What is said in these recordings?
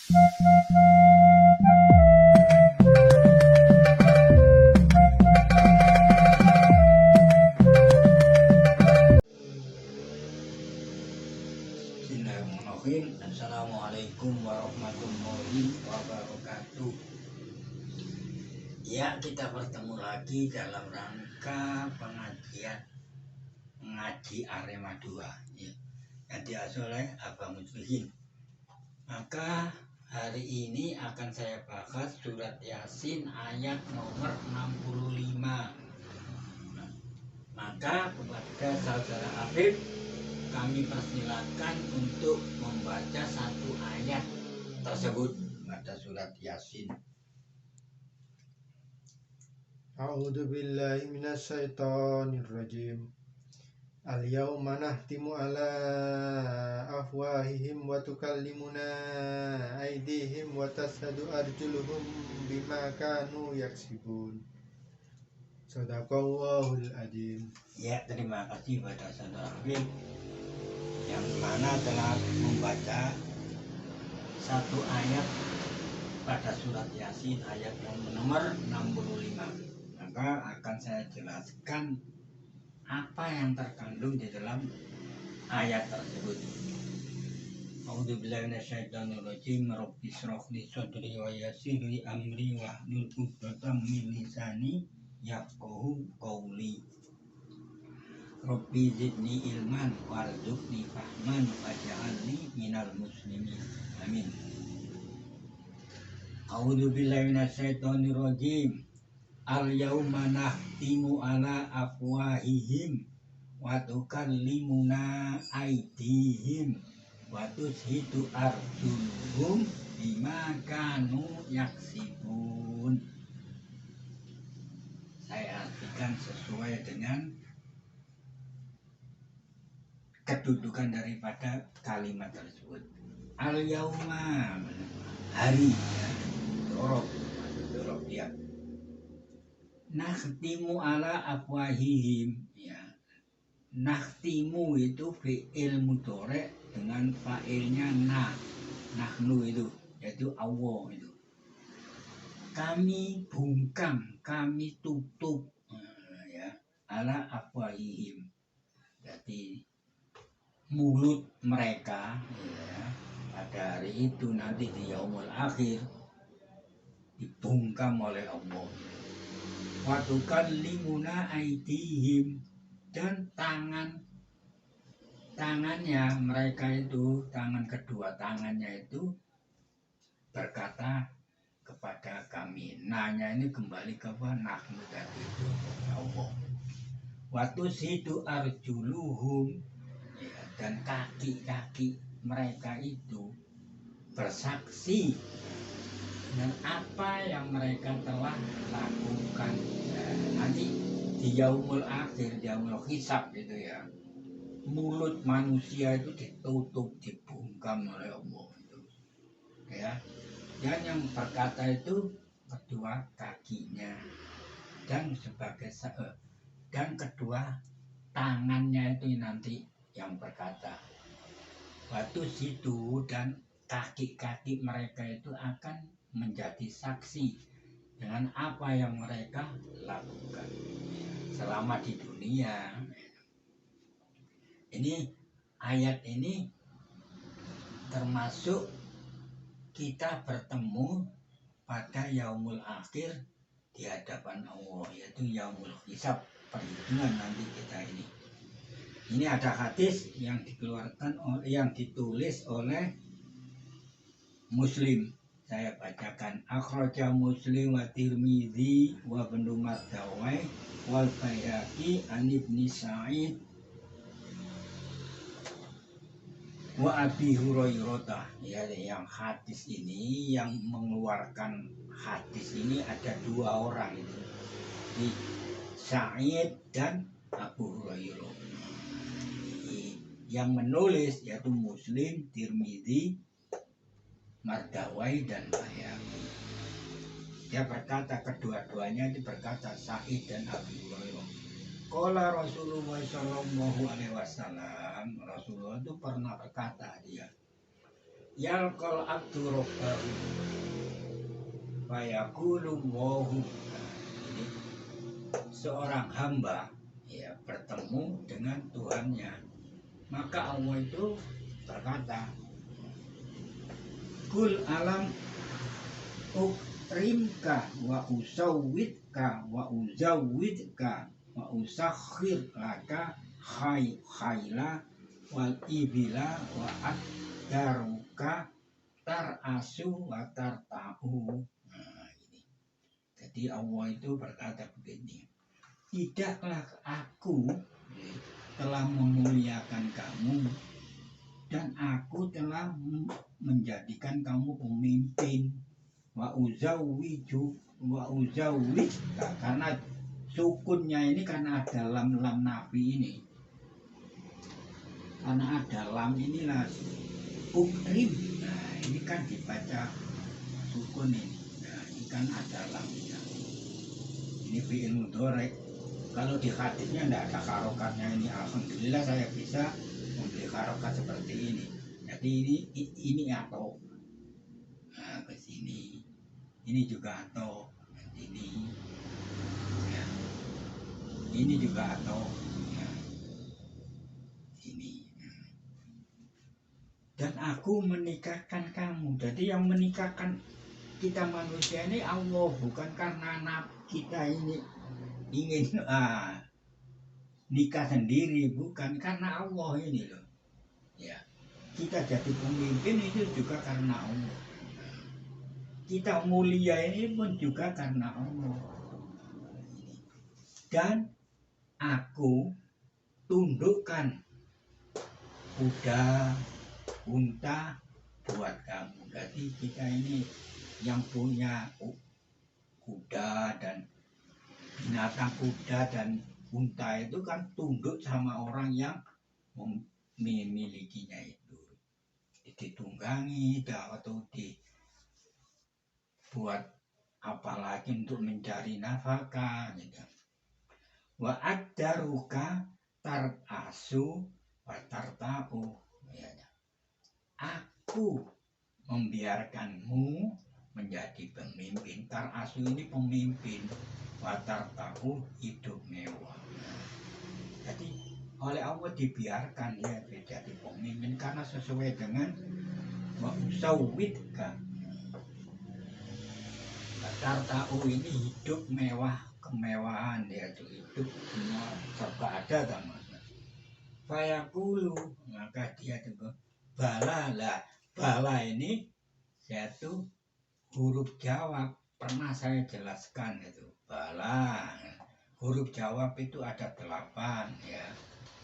Bismillahirrahmanirrahim. Assalamualaikum warahmatullahi wabarakatuh. Ya, kita bertemu lagi dalam rangka pengaji Arema 2 ya, yang diasuh oleh Abang Muslihin. Maka hari ini akan saya bahas surat Yasin ayat nomor 65. Maka kepada saudara Afif, kami persilakan untuk membaca satu ayat tersebut pada surat Yasin. A'udzu billahi minasyaitonir rajim. Al-yawma nahtimu ala afwahihim wa tukallimuna aydihim wa tashhadu arjuluhum bima kanu yaksibun. Shadaqallahul adzim. Ya, terima kasih pada saudara Afif yang mana telah membaca satu ayat pada surat Yasin ayat yang nomor 65. Maka akan saya jelaskan apa yang terkandung di dalam ayat tersebut. A'udzubillahi minasyaitonirrajim. Rabbi shrah li sadri wa yassir li amri wahlul 'uqdatam min lisani yafqahu qawli. Rabbi zidni ilman warzuqni fahman waj'alni minal muslimin. Amin. A'udzubillahi minasyaitonirrajim. Al-yawma nahtimu ala afwahihim wa tukallimuna aydihim wa tushhidu arjuluhum bima kanu yaksibun. Saya artikan sesuai dengan kedudukan daripada kalimat tersebut. Al-yawma, hari ya, dorob dia. Nakhtimu ala afwahihim ya. Nakhtimu itu fi'il mudhari dengan fa'ilnya nahnu itu, yaitu Allah itu. Kami bungkam, kami tutup ya, ala afwahihim. Jadi mulut mereka ya, pada hari itu nanti di yaumul akhir dibungkam oleh Allah. Wa tukallimuna aydihim, dan tangannya mereka itu, kedua tangannya itu berkata kepada kami. Nanya ini kembali ke nahnu tadi itu Allah. Wa tushhidu arjuluhum ya, dan kaki-kaki mereka itu bersaksi dengan apa yang mereka telah lakukan. Nanti di yaumul akhir, di yaumul hisab itu ya, mulut manusia itu ditutup, dibungkam oleh Allah itu ya. Dan yang berkata itu kedua kakinya, dan sebagai dan kedua tangannya itu nanti yang berkata. Waktu situ dan kaki-kaki mereka itu akan menjadi saksi dengan apa yang mereka lakukan selama di dunia. Ini ayat ini termasuk kita bertemu pada yaumul akhir di hadapan Allah, yaitu yaumul hisab, perhitungan nanti kita ini. Ini ada hadis yang dikeluarkan, yang ditulis oleh Muslim. Saya bacakan. Akhraja Muslim wa Tirmidzi wa Ibnu Mardawai wal Baihaqi an Ibnu Sa'id wa Abi Hurairah. Ya, yang hadis ini, yang mengeluarkan hadis ini ada dua orang itu, di Sa'id dan Abu Hurairah. Yang menulis yaitu Muslim, Tirmidzi, Mardawai dan Baihaqi. Dia berkata, kedua-duanya itu berkata, Sa'id dan Abu Hurairah. Qala Rasulullah sallallahu alaihi wasallam, Rasulullah itu pernah berkata dia, yalqal abdu rabbahu wa yaqulu wahu. Ini seorang hamba ya bertemu dengan Tuhannya, maka Allah itu berkata, kul alam ukrimka wa usawwidka wa uzawwidka wa usakhir laka khayla wal ibila wa addaruka tarasu wa tartahu. Nah, ini. Jadi Allah itu berkata begini, tidaklah aku telah memuliakan kamu dan aku telah menjadikan kamu pemimpin. Wa uzawwika, karena sukunnya ini karena ada lam nafi ini, karena ada lam inilah ukrim. Nah ini kan dibaca sukun ini. Nah ini kan ada lamnya. Ini fi'il mudhari. Kalau di hadisnya tidak ada harokatnya ini. Alhamdulillah saya bisa membeli harokat seperti ini. Jadi ini atau nah, ke sini. Ini juga atau ini. Ya. Ini juga atau ya. Ini. Dan aku menikahkan kamu. Jadi yang menikahkan kita manusia ini Allah, bukan karena kita ini ingin nikah sendiri, bukan, karena Allah ini loh. Ya, kita jadi pemimpin itu juga karena Allah. Kita mulia ini pun juga karena Allah. Dan aku tundukkan kuda, unta buat kamu. Jadi kita ini yang punya kuda dan binatang kuda dan unta itu kan tunduk sama orang yang memilikinya itu. Ditunggangi atau buat apalagi untuk mencari nafkah gitu. Wa addaruka tarasu wa tartahu. Ya. Aku membiarkanmu menjadi pemimpin. Tarasu ini pemimpin, wa tartahu hidup mewah. Jadi oleh Allah dibiarkan dia menjadi pemimpin karena sesuai dengan wa usawwidka. Tartahu ini hidup mewah, kemewahan dia itu hidup semua serba ada tamasnya. Fayaqulu, maka dia juga bala lah. Bala ini yaitu huruf jawab, pernah saya jelaskan itu. Bala huruf jawab itu ada 8 ya,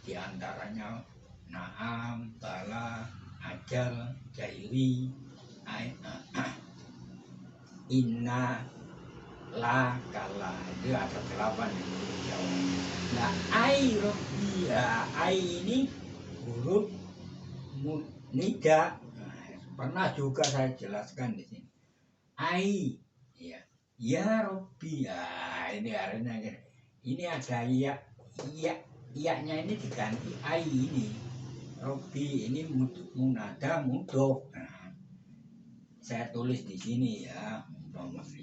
di antaranya naam, bala, ajal, jairi, inna, la, kala, itu ada 8 huruf jawab. Nah ai robbi, ai ini huruf nida. Pernah juga saya jelaskan di sini. Ai, ya, ya Robbi, ya, ini artinya ini ada nya ini diganti ai ini. Robbi ini munada mudhof. Nah, saya tulis di sini ya.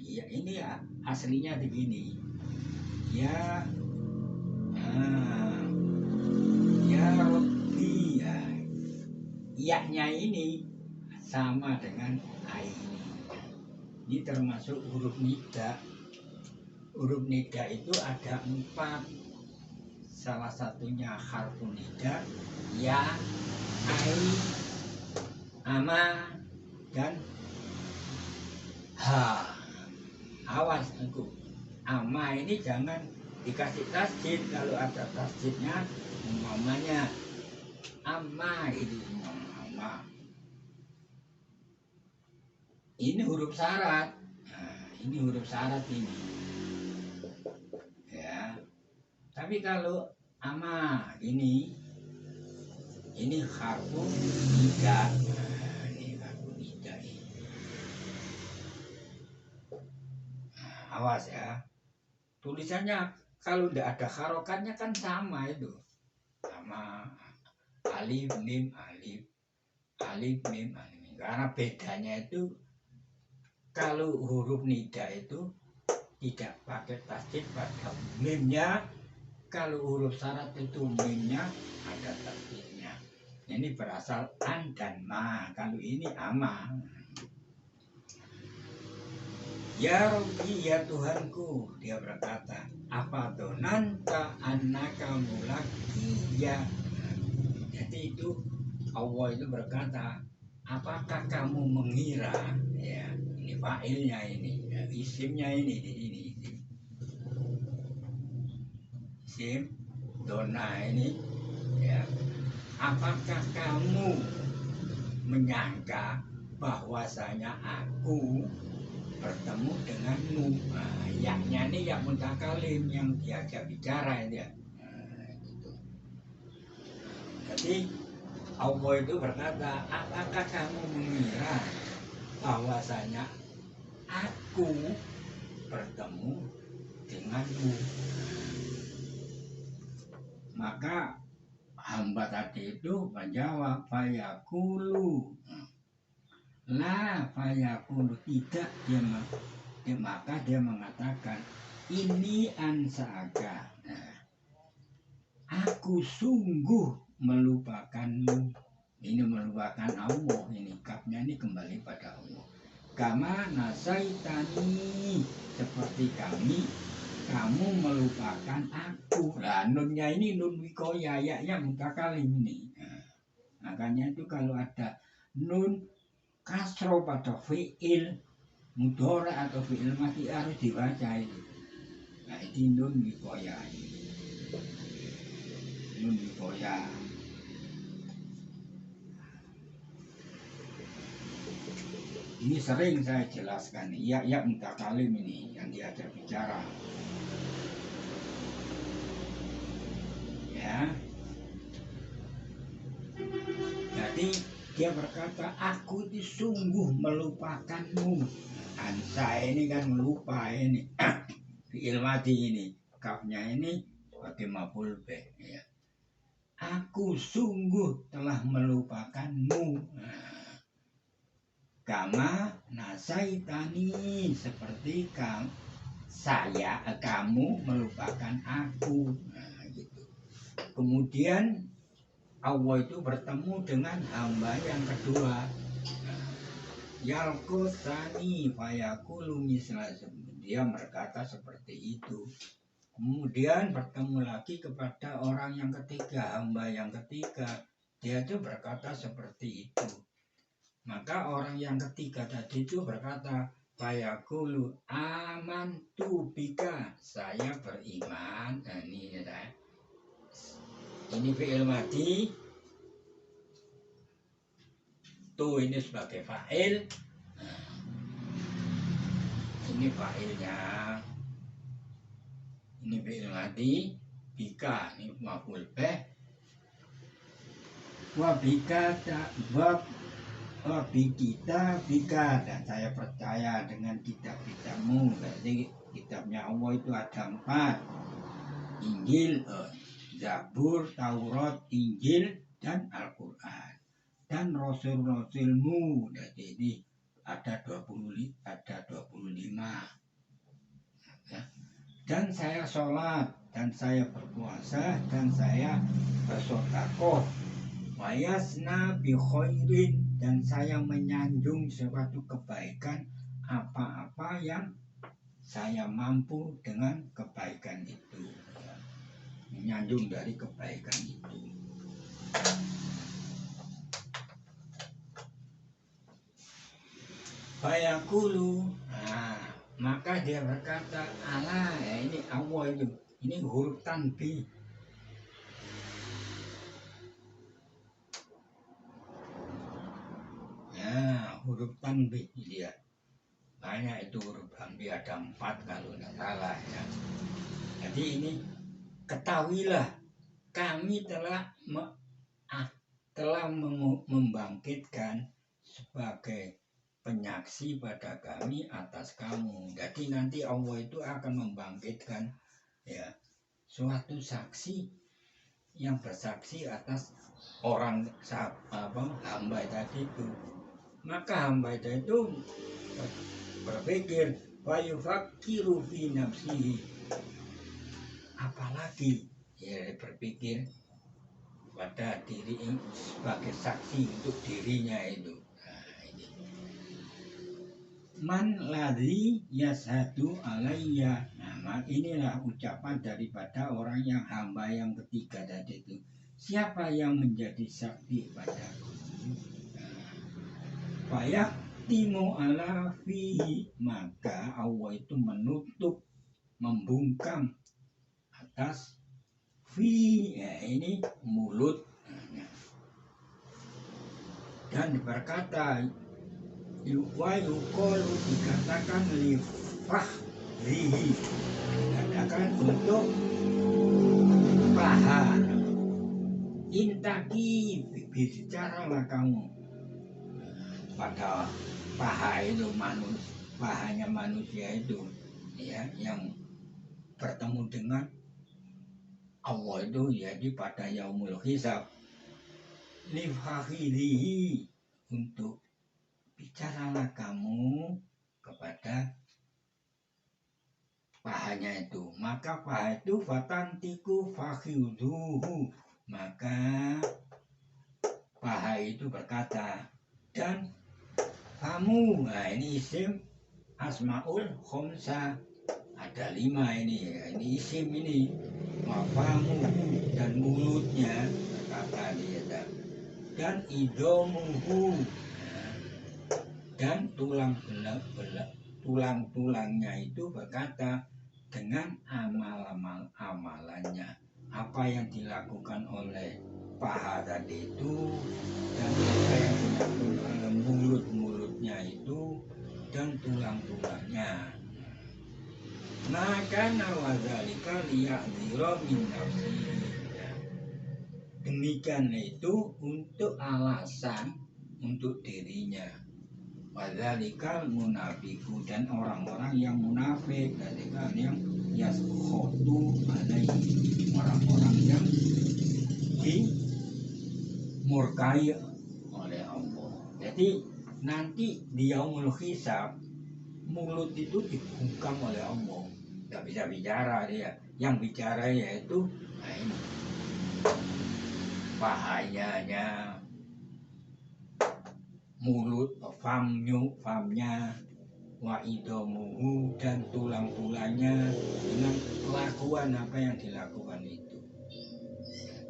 Ya, ini ya, aslinya begini. Ya, ya Robbi, ya, nya ini sama dengan ai ini. Ini termasuk huruf nida. Huruf nida itu ada 4. Salah satunya harfun nida, ya, ai, ama, dan ha. Awas aku. Ama ini jangan dikasih tasjid. Kalau ada tasjidnya umpamanya ama itu ama. Ini huruf syarat. Nah, ini huruf syarat ini. Ya. Tapi kalau ama ini harfun nida. Nah, ini harfun nida ini. Nah, awas ya. Tulisannya kalau tidak ada harokatnya kan sama itu. Sama alif mim alif. Alif mim alif. Karena bedanya itu kalau huruf nida itu tidak pakai tasdid pada mimnya, kalau huruf syarat itu mimnya ada tasdidnya. Ini berasal an dan ma, kalau ini ama. Ya Rabbi, ya Tuhanku, dia berkata, apa donanta annaka mulaki ya. Jadi itu Allah itu berkata, apakah kamu mengira, ya ini fa'ilnya ini, ya, isimnya ini di sini, isim dona ini, ya, apakah kamu menyangka bahwasanya aku bertemu denganmu? Nah, yaknya ini yak mutakalim yang diajak bicara ya. Nah, gitu. Jadi Allah itu berkata, apakah kamu mengira bahwasanya aku bertemu denganmu? Maka hamba tadi itu menjawab, fayaqulu la fayaqulu, tidak, maka dia mengatakan, ini ansaka, nah, aku sungguh melupakanmu. Ini melupakan Allah, ini kapnya ini kembali pada Allah. Kama nasaitani, seperti kamu melupakan aku. Nah, nunnya ini nun wikoya, ya mutakalim ini. Nah, makanya itu kalau ada nun kasro pada fi'il mudhara atau fi'il mati harus dibaca itu. Nah, ini nun wikoya ini. Nun wikoya. Ini sering saya jelaskan, ya mutakalim ini yang diajak bicara. Ya. Jadi dia berkata, aku itu sungguh melupakanmu. Ansa ini kan melupa ini. Fi'il mati ini, kafnya ini sebagai maf'ul bih, ya. Aku sungguh telah melupakanmu. Nah, kama nasaitani, seperti kamu melupakan aku. Nah, gitu. Kemudian Allah itu bertemu dengan hamba yang kedua. Yalqutani fayaqulu misla, dia berkata seperti itu. Kemudian bertemu lagi kepada orang yang ketiga, hamba yang ketiga, dia itu berkata seperti itu. Maka orang yang ketiga tadi itu berkata, fayaqulu amantu bika, saya beriman. Nah, ini fi'il madi, tuh ini sebagai fa'il. Nah, ini fa'ilnya, ini fi'il madi, bika ini maf'ul bih, wa bika wa bikita bika, dan saya percaya dengan kitab-kitabmu. Berarti kitabnya Allah itu ada 4, Injil, Zabur, Taurat, Injil, dan Al-Quran. Dan Rasul-Rasulmu, jadi ini ada 25. Ya. Dan saya sholat, dan saya berpuasa, dan saya bersedekah. Wayasna bi khairin, dan saya menyanjung suatu kebaikan, apa-apa yang saya mampu dengan kebaikan itu. Ya. Menyanjung dari kebaikan itu. Fayaqulu, nah, maka dia berkata, ala, ya ini Allah itu, ini huruf tanbih. Ya, huruf tanbih dia. Banyak itu huruf tanbih, ada 4 kalau tidak salah, ya. Jadi ini ketahuilah, kami telah membangkitkan sebagai penyaksi pada kami atas kamu. Jadi nanti Allah itu akan membangkitkan, ya, suatu saksi yang bersaksi atas orang hamba tadi itu. Maka hamba itu berpikir, fayufakiru fi nafsihi, apalagi ya berpikir pada diri sebagai saksi untuk dirinya itu. Nah, ini. Man ladzi yashadu alayya. Nah, inilah ucapan daripada orang yang hamba yang ketiga tadi itu. Siapa yang menjadi saksi padaku? Fayak timu ala fihi, maka Allah itu menutup, membungkam atas fi, ya ini mulut, dan berkata wa yuqalu, dikatakan li fakhrihi, dikatakan untuk paha, intaki, bicaralah kamu pada paha itu, pahanya manusia itu ya, yang bertemu dengan Allah itu, jadi pada yaumul hisab, li fakhrihi, untuk bicaralah kamu kepada pahanya itu. Maka paha itu fatantiku fakhiduhu, maka paha itu berkata, dan kamu, nah ini isim asmaul khomsa, ada 5 ini, ini isim ini, wafamu, dan mulutnya berkata dia, dan idomuhu, dan tulang-tulangnya itu berkata dengan amalannya, apa yang dilakukan oleh paha tadi itu, dan apa yang dilakukan oleh mulutnya itu, dan tulang-tulangnya. Maka nawadzalika liya'dzira min nafsihi, demikian itu untuk alasan untuk dirinya. Wadzalika munafiku, dan orang-orang yang munafik, dan yang yaskhotu alaihi, orang-orang yang dimurkai oleh Allah. Jadi nanti di yaumul hisab, mulut itu dibungkam oleh Allah, nggak bisa bicara dia. Yang bicara yaitu nah ini, pahanya, mulut, famnya, wa idomuhu, dan tulang-tulangnya, dengan kelakuan apa yang dilakukan itu.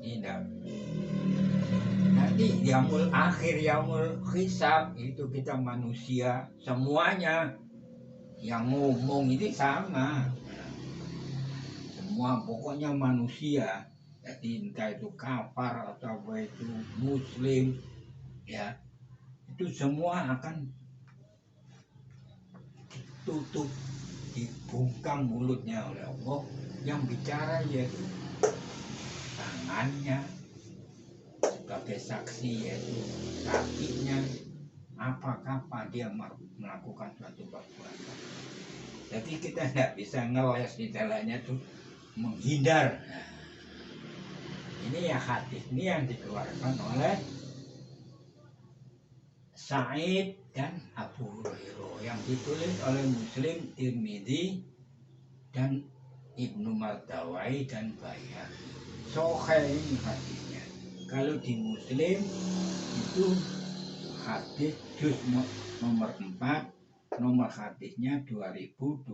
Tidak. Nanti yaumul akhir, yaumul hisab itu kita manusia semuanya yang ngomong ini sama. Semua pokoknya manusia. Jadi entah itu kafir atau itu muslim, ya, itu semua akan ditutup, dibungkam mulutnya oleh Allah. Yang bicara yaitu tangannya sebagai saksi, yaitu kakinya, apakah dia melakukan suatu perbuatan. Jadi kita tidak bisa ngeles di jalannya tuh menghindar. Nah, ini ya hadis ini yang dikeluarkan oleh Sa'id dan Abu Hurairah, yang ditulis oleh Muslim, Tirmidzi, dan Ibnu Mardawai dan Baihaqi. Sahih ini hadisnya. Kalau di Muslim itu hadis juz nomor 4, nomor hadisnya 2279.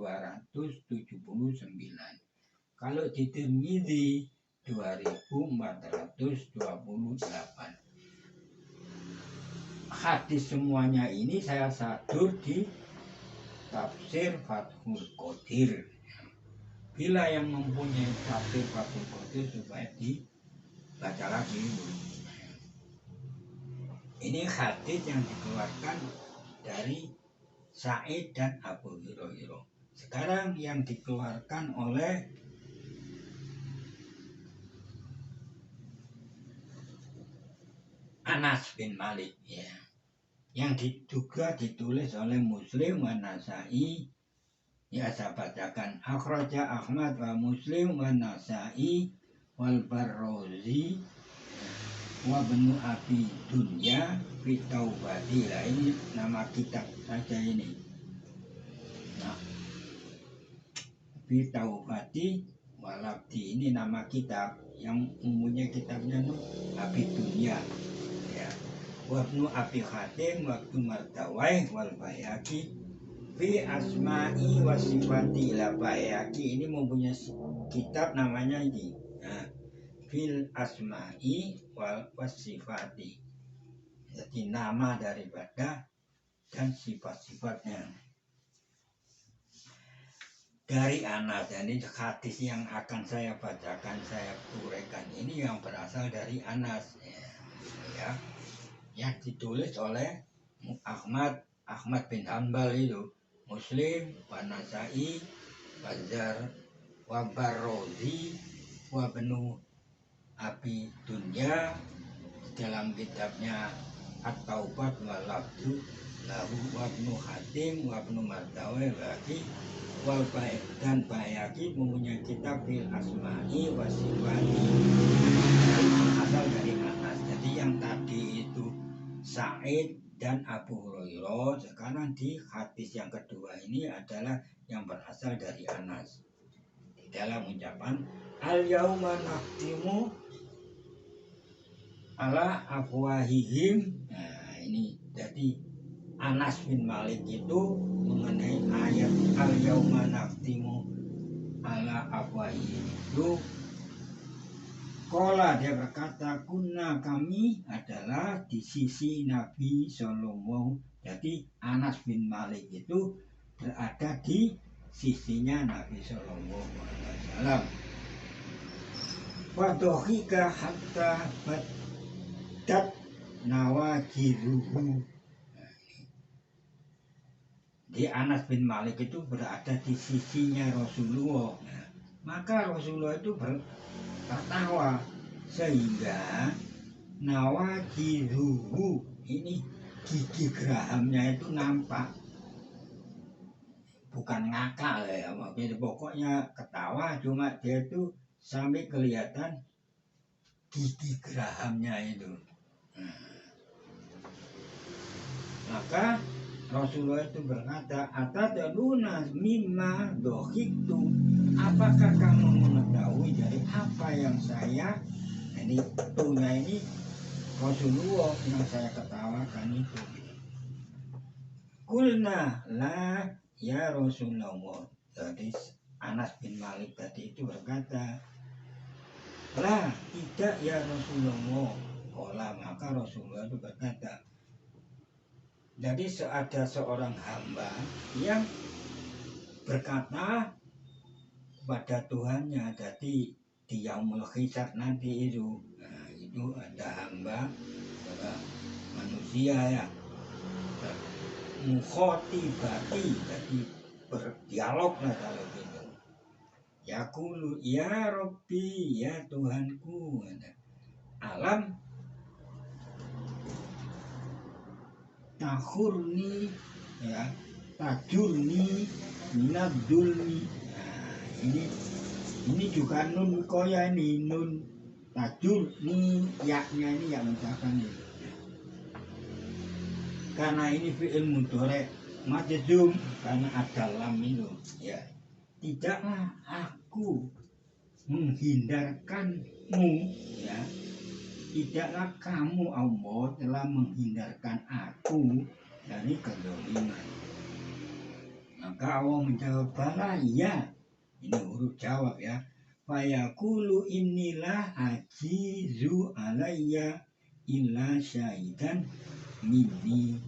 Kalau di Tirmidzi 2428. Hadis semuanya ini saya sadur di tafsir Fathul Qadir. Bila yang mempunyai tafsir Fathul Qadir supaya dibaca lagi. Ini hadis yang dikeluarkan dari Sa'id dan Abu Hurairah. Sekarang yang dikeluarkan oleh Anas bin Malik, ya, yang juga ditulis oleh Muslim wa Nasa'i. Ya, saya bacakan. Akhraja Ahmad wa Muslim wa Nasa'i wal Barrozi wa Ibnu Abi Dunya fi taubati. Lah ini nama kitab saja ini. Nah, fi taubati walabdi ini nama kitab yang umumnya kitabnya itu Abi Dunia ya. Wabnu Abi Hatim waktu Martawai wal Bayaki fi asma'i wasifati. Lah Bayaki ini mempunyai kitab namanya ini fil asma'i wal wasifati, jadi nama daripada dan sifat-sifatnya. Dari Anas, jadi hadis yang akan saya bacakan, saya uraikan ini yang berasal dari Anas ya, yang ditulis oleh Ahmad bin Hanbal itu, Muslim, wa Nasai, Bazar, wa Barrozi, wa Ibnu Abi Dunya dalam kitabnya At-Taubat wal Labdu lahu wa Ibnu Hatim wa Ibnu Mardawi lagi wal baik dan Bayaki mempunyai kitab fil asma'i wasifati asal dari Anas. Jadi yang tadi itu Sa'id dan Abu Hurairah, sekarang di hadis yang kedua ini adalah yang berasal dari Anas. Di dalam ucapan al yauma naqtimu ala afwahihim. Nah ini jadi Anas bin Malik itu mengenai ayat al yauma naqtimu ala afwahihim itu, Kola dia berkata kunna kami adalah di sisi Nabi Sallallahu. Jadi Anas bin Malik itu berada di sisinya Nabi Sallallahu Alaihi Wasallam. Wadohika hatta badat nawajiruhu. Di Anas bin Malik itu berada di sisinya Rasulullah. Nah, maka Rasulullah itu tertawa sehingga nawajiruhu ini gigi gerahamnya itu nampak, bukan ngakak ya, maksudnya pokoknya ketawa, cuma dia itu sampai kelihatan gigi gerahamnya itu. Maka Rasulullah itu berkata, atadaluna mimma dohiktu, apakah kamu mengetahui dari apa yang saya, ini tuhnya ini Rasulullah yang saya ketawakan itu. Kulna la ya Rasulullah. Jadi Anas bin Malik tadi itu berkata, lah tidak ya Rasulullah. Kola, maka Rasulullah itu berkata, jadi ada seorang hamba yang berkata pada Tuhannya, jadi di yaumul hisab nanti itu, nah, itu ada hamba manusia ya, mukhotibati, jadi berdialog lah kalau gitu. Yaqulu ya Rabbi, ya Tuhanku, alam tahurni ya tajurni minadulmi. Nah ini juga nun koya, ini nun tajurni, yaknya ini yang mengucapkan ini, karena ini fi'il mudhari' majzum karena ada lam itu ya. Tidaklah aku menghindarkanmu ya, tidaklah kamu Allah telah menghindarkan aku dari kezaliman. Maka Allah menjawab, bala iya, ini huruf jawab ya. Fayaqulu inilah ajizu alayya illa syahidan minni.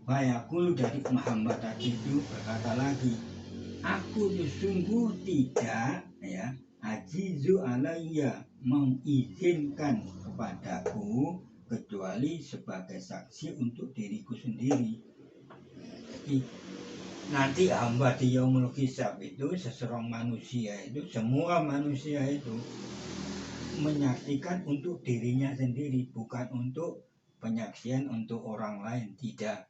Fayaqulu dari Muhammad tadi itu berkata lagi, aku sungguh tidak ya, ajizu alayya, mengizinkan kepadaku kecuali sebagai saksi untuk diriku sendiri. Jadi nanti hamba di yaumul hisab itu seseorang manusia itu, semua manusia itu menyaksikan untuk dirinya sendiri, bukan untuk penyaksian untuk orang lain, tidak.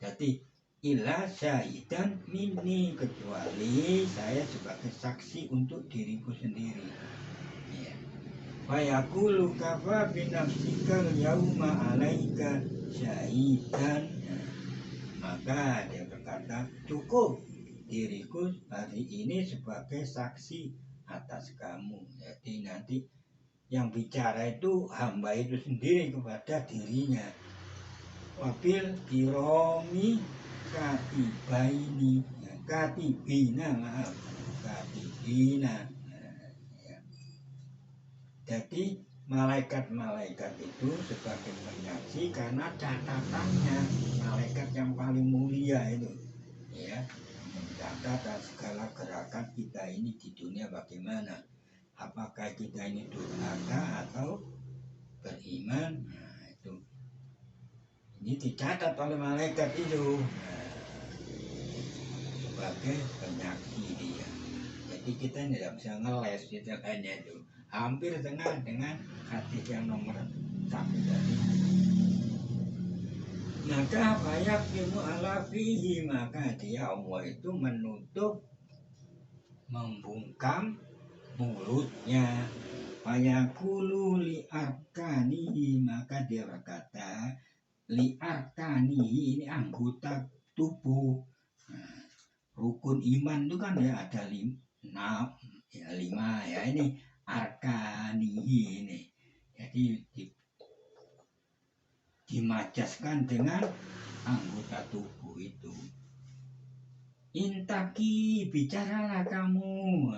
Jadi illa syahidan minni, kecuali saya sebagai saksi untuk diriku sendiri ya. Fayaqulu kafa binafsikal yauma alaika syahidan. Maka dia berkata, cukup diriku hari ini sebagai saksi atas kamu. Jadi nanti yang bicara itu hamba itu sendiri kepada dirinya. Wabil kiromi katibina, maaf, katibina. Ya. Jadi malaikat-malaikat itu sebagai penyaksi karena catatannya malaikat yang paling mulia itu, ya, mencatat segala gerakan kita ini di dunia bagaimana. Apakah kita ini durhaka atau beriman? Nah, itu. Ini dicatat oleh malaikat itu. Nah, sebagai penyaksi dia. Jadi kita tidak bisa ngeles gitu hanya itu. Hampir tengah dengan hadis yang nomor 1 tadi. Maka banyak ilmu ala fihi, maka dia Allah itu menutup, membungkam mulutnya. Fayaqulu li arkanihi, maka dia berkata li arkanihi, ini anggota tubuh. Nah, rukun iman itu kan ya ada 5 ya, ini arkanihi ini. Jadi dimajaskan dengan anggota tubuh itu. Intaki, bicaralah kamu.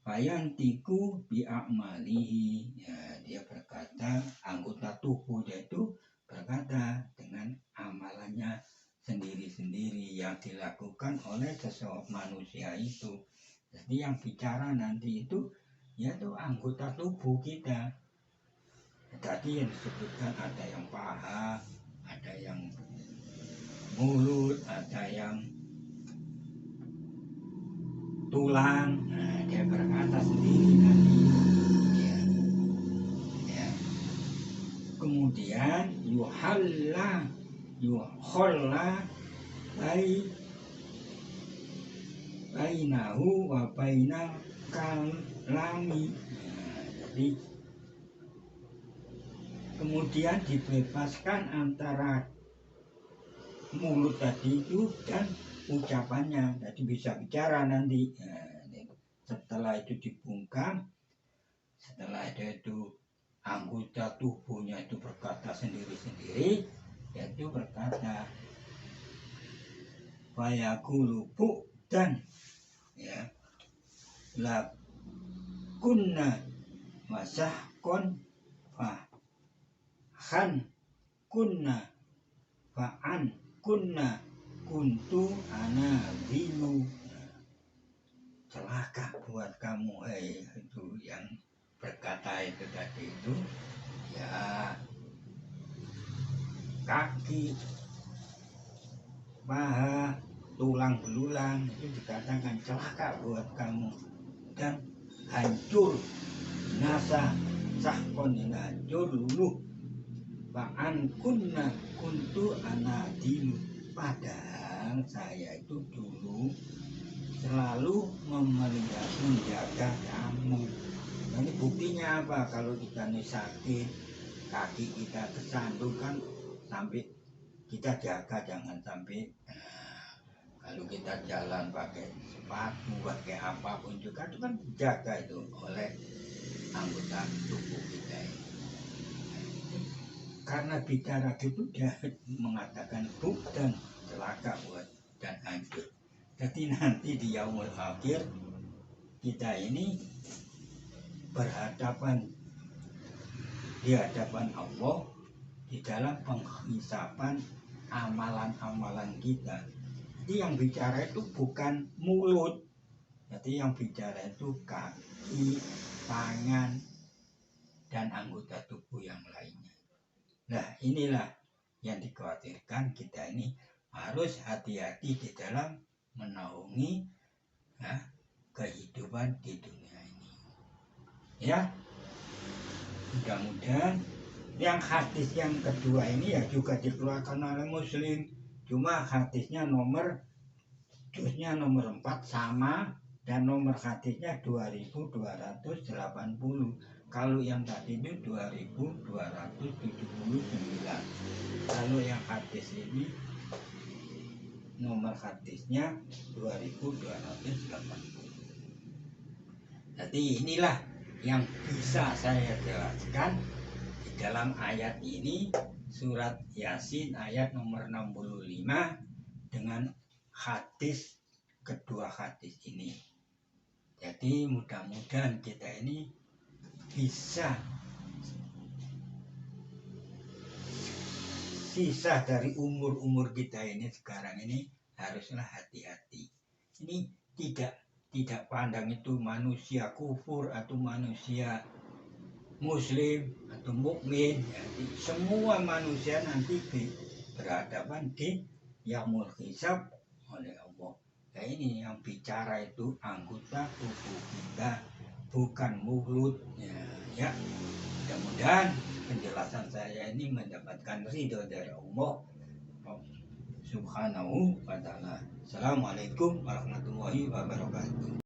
Fayantiku bi'amalihi, ya, dia berkata, anggota tubuh dia itu berkata dengan amalannya sendiri-sendiri yang dilakukan oleh seseorang manusia itu. Jadi yang bicara nanti itu yaitu anggota tubuh kita. Tadi yang disebutkan ada yang paha, ada yang mulut, ada yang tulang. Nah, dia berkata sendiri nanti, ya. Kemudian yuholla bainahu wa bainal kalami. Nah, jadi kemudian dibebaskan antara mulut tadi itu dan ucapannya, jadi bisa bicara nanti. Nah, setelah itu dibungkam, setelah itu anggota tubuhnya itu berkata sendiri-sendiri, yaitu berkata fayaqulu dan ya la kunna masahkon fahan kunna fa'an kunna kuntu ana bilu. Celaka buat kamu, itu yang berkata itu tadi itu, ya, kaki, paha, tulang belulang itu dikatakan celaka buat kamu dan hancur nasa sahkon, hancur luluh. Ba'an kunna kuntu anadilu, padahal saya itu dulu selalu menjaga kamu. Ini buktinya apa? Kalau kita ini sakit, kaki kita kesandung kan, sampai kita jaga jangan sampai. Kalau kita jalan pakai sepatu, pakai apapun juga itu kan dijaga itu oleh anggota tubuh kita ini. Karena bicara gitu dia mengatakan dan celaka buat dan hancur. Jadi nanti di yaumul akhir kita ini berhadapan di hadapan Allah di dalam penghisapan amalan-amalan kita. Jadi yang bicara itu bukan mulut, jadi yang bicara itu kaki, tangan, dan anggota tubuh yang lainnya. Nah, inilah yang dikhawatirkan kita ini harus hati-hati di dalam menaungi kehidupan di dunia ini. Ya, mudah-mudahan yang hadis yang kedua ini ya juga dikeluarkan oleh Muslim. Cuma hadisnya juznya nomor 4 sama dan nomor hadisnya 2280. Kalau yang tadi itu 2279. Kalau yang hadis ini nomor hadisnya 2280. Jadi inilah yang bisa saya jelaskan di dalam ayat ini, surat Yasin ayat nomor 65 dengan hadis, kedua hadis ini. Jadi mudah-mudahan kita ini bisa sisa dari umur kita ini sekarang ini haruslah hati-hati. Ini tidak pandang itu manusia kufur atau manusia muslim atau mukmin. Jadi semua manusia nanti berhadapan di yaumul hisab oleh Allah. Nah, ini yang bicara itu anggota tubuh kita, bukan mulut. Ya, mudah-mudahan penjelasan saya ini mendapatkan ridho dari Allah Subhanahu wa ta'ala. Assalamualaikum warahmatullahi wabarakatuh.